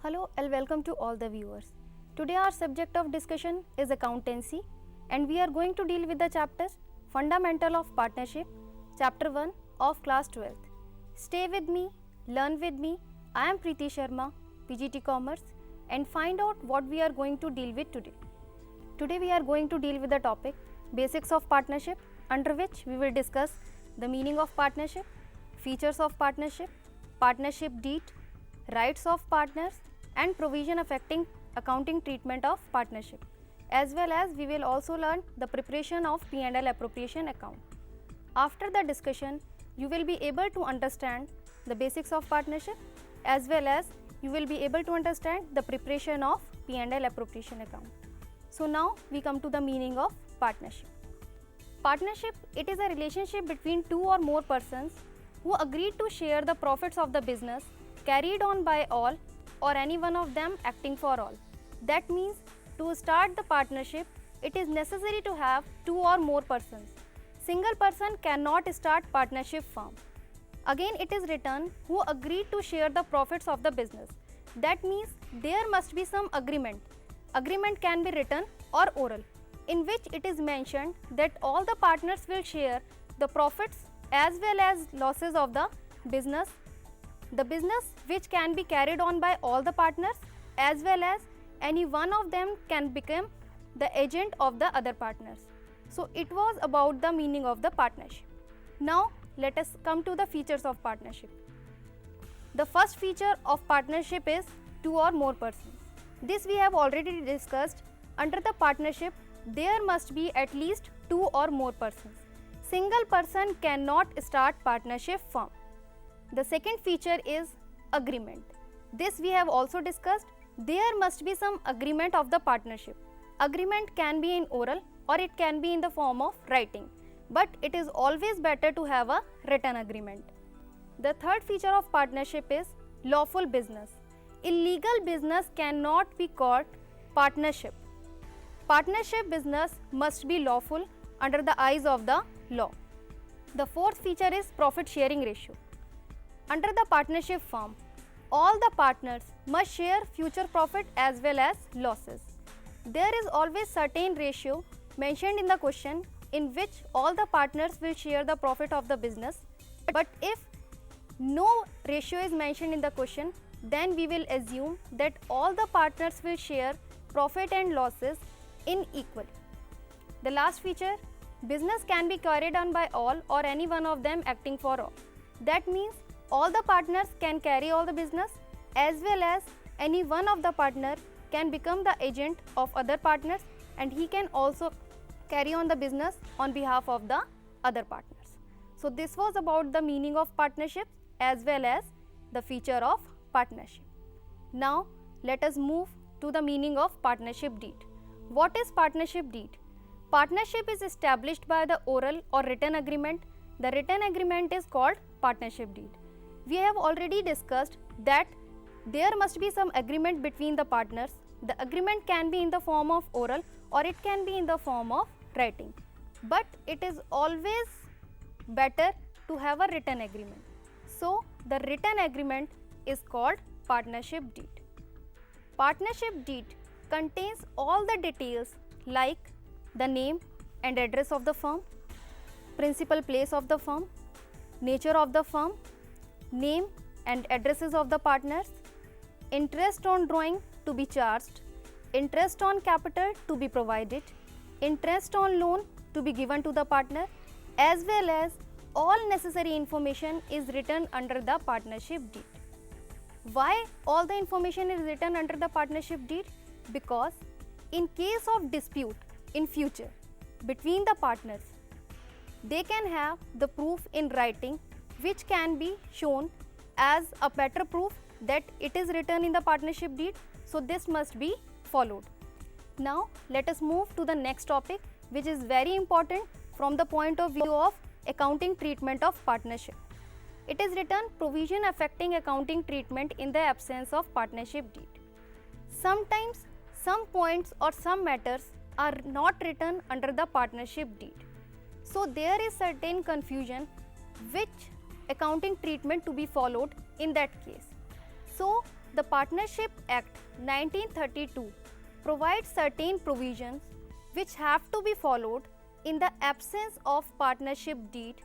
Hello and welcome to all the viewers. Today our subject of discussion is accountancy and we are going to deal with the chapters Fundamental of Partnership, Chapter 1 of Class 12th. Stay with me, learn with me. I am Preeti Sharma, PGT Commerce, and find out what we are going to deal with today. Today we are going to deal with the topic Basics of Partnership, under which we will discuss the meaning of partnership, features of partnership, partnership deed, rights of partners, and provision affecting accounting treatment of partnership, as well as we will also learn the preparation of P&L appropriation account. After the discussion, you will be able to understand the basics of partnership as well as you will be able to understand the preparation of P&L appropriation account. So now we come to the meaning of partnership. Partnership, it is a relationship between two or more persons who agreed to share the profits of the business carried on by all or any one of them acting for all. That means to start the partnership, it is necessary to have two or more persons. Single person cannot start partnership firm. Again, it is written who agreed to share the profits of the business. That means there must be some agreement. Agreement can be written or oral, in which it is mentioned that all the partners will share the profits as well as losses of the business which can be carried on by all the partners, as well as any one of them can become the agent of the other partners. So it was about the meaning of the partnership. Now let us come to the features of partnership. The first feature of partnership is two or more persons. This we have already discussed. Under the partnership, there must be at least two or more persons. Single person cannot start partnership firm. The second feature is agreement. This we have also discussed. There must be some agreement of the partnership. Agreement can be in oral or it can be in the form of writing, but it is always better to have a written agreement. The third feature of partnership is lawful business. Illegal business cannot be called partnership. Partnership business must be lawful under the eyes of the law. The fourth feature is profit sharing ratio. Under the partnership firm, all the partners must share future profit as well as losses. There is always certain ratio mentioned in the question in which all the partners will share the profit of the business. But if no ratio is mentioned in the question, then we will assume that all the partners will share profit and losses in equal. The last feature, business can be carried on by all or any one of them acting for all. That means all the partners can carry all the business, as well as any one of the partner can become the agent of other partners and he can also carry on the business on behalf of the other partners. So this was about the meaning of partnership as well as the feature of partnership. Now let us move to the meaning of partnership deed. What is partnership deed? Partnership is established by the oral or written agreement. The written agreement is called partnership deed. We have already discussed that there must be some agreement between the partners. The agreement can be in the form of oral or it can be in the form of writing. But it is always better to have a written agreement. So the written agreement is called partnership deed. Partnership deed contains all the details like the name and address of the firm, principal place of the firm, nature of the firm, name and addresses of the partners, interest on drawing to be charged, interest on capital to be provided, interest on loan to be given to the partner, as well as all necessary information is written under the partnership deed. Why all the information is written under the partnership deed? Because in case of dispute in future between the partners, they can have the proof in writing which can be shown as a better proof that it is written in the partnership deed. So this must be followed. Now let us move to the next topic, which is very important from the point of view of accounting treatment of partnership. It is written provision affecting accounting treatment in the absence of partnership deed. Sometimes some points or some matters are not written under the partnership deed. So there is certain confusion which accounting treatment to be followed in that case. So The Partnership Act 1932 provides certain provisions which have to be followed in the absence of partnership deed,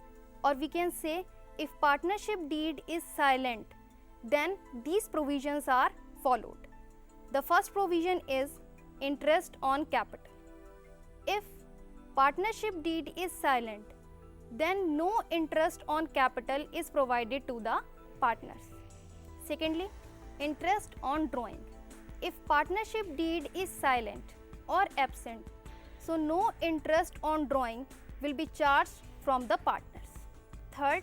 or we can say if partnership deed is silent, then these provisions are followed. The first provision is interest on capital. If partnership deed is silent, then no interest on capital is provided to the partners. Secondly, interest on drawing. If partnership deed is silent or absent, so no interest on drawing will be charged from the partners. Third,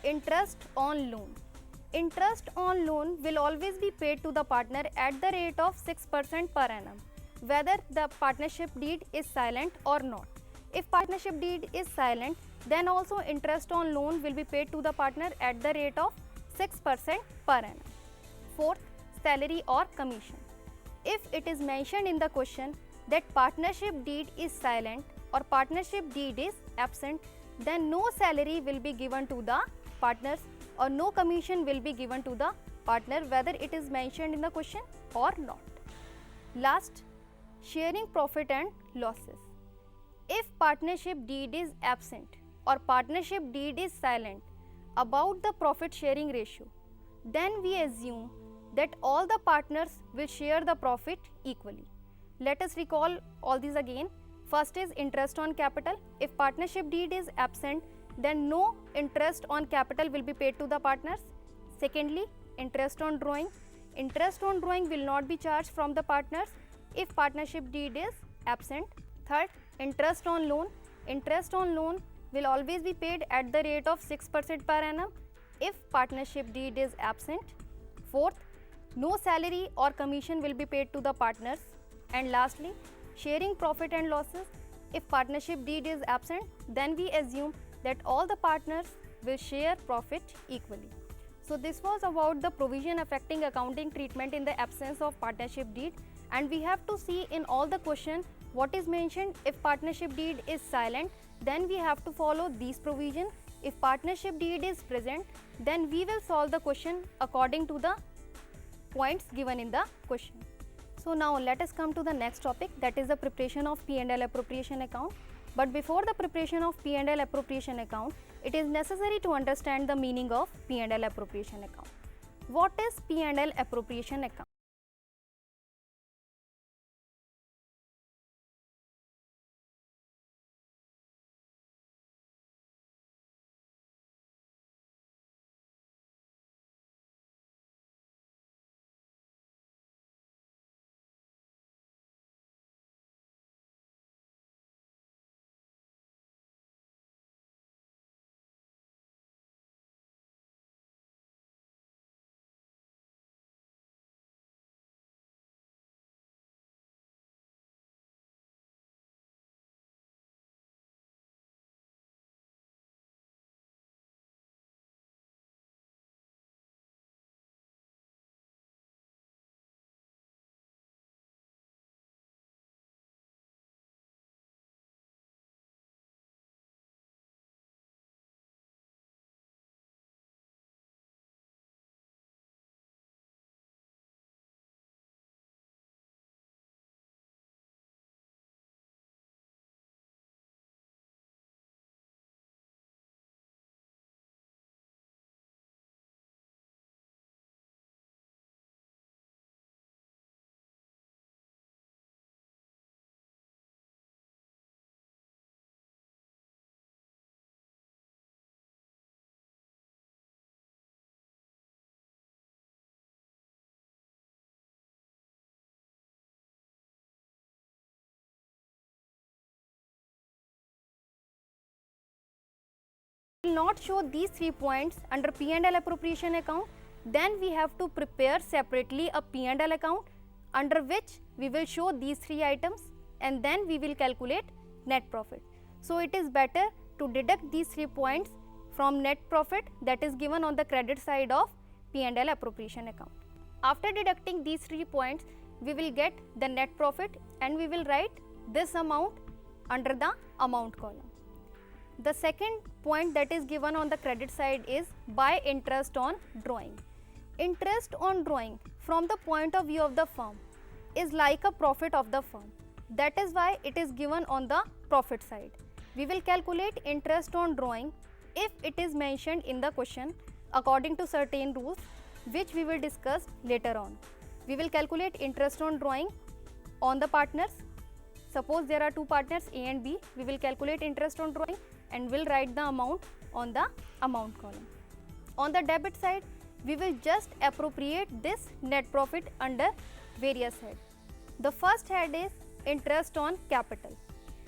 interest on loan. Interest on loan will always be paid to the partner at the rate of 6% per annum, whether the partnership deed is silent or not. If partnership deed is silent, then also interest on loan will be paid to the partner at the rate of 6% per annum. Fourth, salary or commission. If it is mentioned in the question that partnership deed is silent or partnership deed is absent, then no salary will be given to the partners or no commission will be given to the partner, whether it is mentioned in the question or not. Last, sharing profit and losses. If partnership deed is absent or partnership deed is silent about the profit sharing ratio, then we assume that all the partners will share the profit equally. Let us recall all these again. First is interest on capital. If partnership deed is absent, then no interest on capital will be paid to the partners. Secondly, interest on drawing. Interest on drawing will not be charged from the partners if partnership deed is absent. Third, interest on loan. Interest on loan will always be paid at the rate of 6% per annum if partnership deed is absent. Fourth, no salary or commission will be paid to the partners. And lastly, sharing profit and losses. If partnership deed is absent, then we assume that all the partners will share profit equally. So this was about the provision affecting accounting treatment in the absence of partnership deed, and we have to see in all the question what is mentioned. If partnership deed is silent, then we have to follow these provisions. If partnership deed is present, then we will solve the question according to the points given in the question. So now let us come to the next topic, that is the preparation of P&L appropriation account. But before the preparation of P&L appropriation account, it is necessary to understand the meaning of P&L appropriation account. What is P&L appropriation account? Will not show these 3 points under P&L appropriation account, then we have to prepare separately a P&L account under which we will show these 3 items, and then we will calculate net profit. So it is better to deduct these 3 points from net profit that is given on the credit side of P&L appropriation account. After deducting these 3 points, we will get the net profit and we will write this amount under the amount column. The second point that is given on the credit side is by interest on drawing. Interest on drawing from the point of view of the firm is like a profit of the firm. That is why it is given on the profit side. We will calculate interest on drawing if it is mentioned in the question according to certain rules, which we will discuss later on. We will calculate interest on drawing on the partners. Suppose there are two partners A and B, we will calculate interest on drawing and will write the amount on the amount column. On the debit side, we will just appropriate this net profit under various heads. The first head is interest on capital.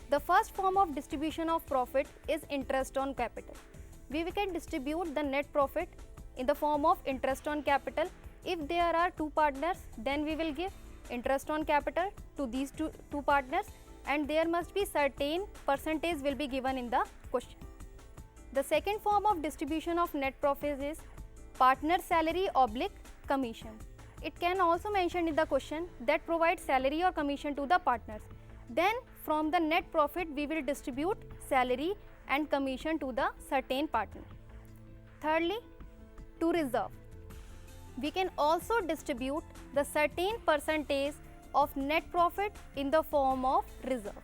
The first form of distribution of profit is interest on capital. We can distribute the net profit in the form of interest on capital. If there are two partners, then we will give interest on capital to these two partners, and there must be certain percentage will be given in the question. The second form of distribution of net profit is partner salary / commission. It can also mention in the question that provides salary or commission to the partners. Then from the net profit we will distribute salary and commission to the certain partner. Thirdly, to reserve. We can also distribute the certain percentage of net profit in the form of reserve.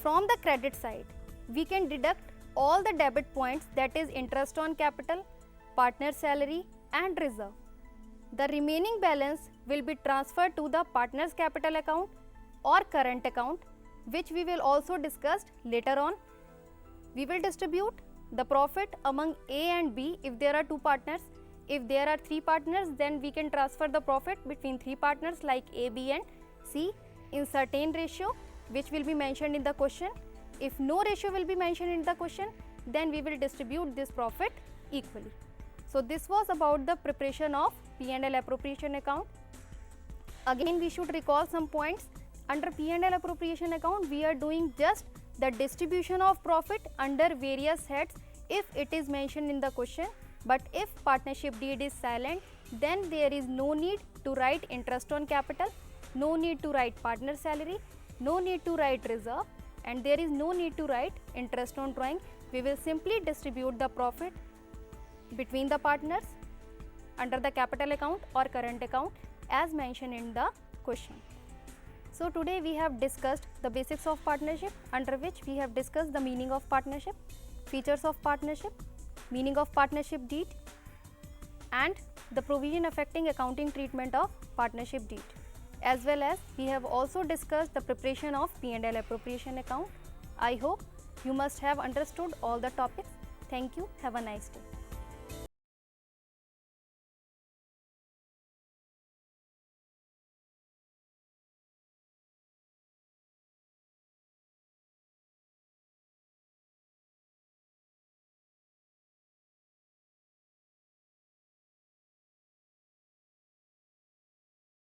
From the credit side, we can deduct all the debit points, that is interest on capital, partner salary and reserve. The remaining balance will be transferred to the partner's capital account or current account, which we will also discuss later on. We will distribute the profit among A and B if there are two partners. If there are three partners, then we can transfer the profit between three partners like A, B and C in certain ratio, which will be mentioned in the question. If no ratio will be mentioned in the question, then we will distribute this profit equally. So this was about the preparation of P&L appropriation account. Again, we should recall some points. Under P&L appropriation account, we are doing just the distribution of profit under various heads if it is mentioned in the question. But if partnership deed is silent, then there is no need to write interest on capital, no need to write partner salary, no need to write reserve, and there is no need to write interest on drawing. We will simply distribute the profit between the partners under the capital account or current account as mentioned in the question. So today we have discussed the basics of partnership, under which we have discussed the meaning of partnership, features of partnership, meaning of partnership deed, and the provision affecting accounting treatment of partnership deed. As well as we have also discussed the preparation of P&L appropriation account. I hope you must have understood all the topics. Thank you. Have a nice day.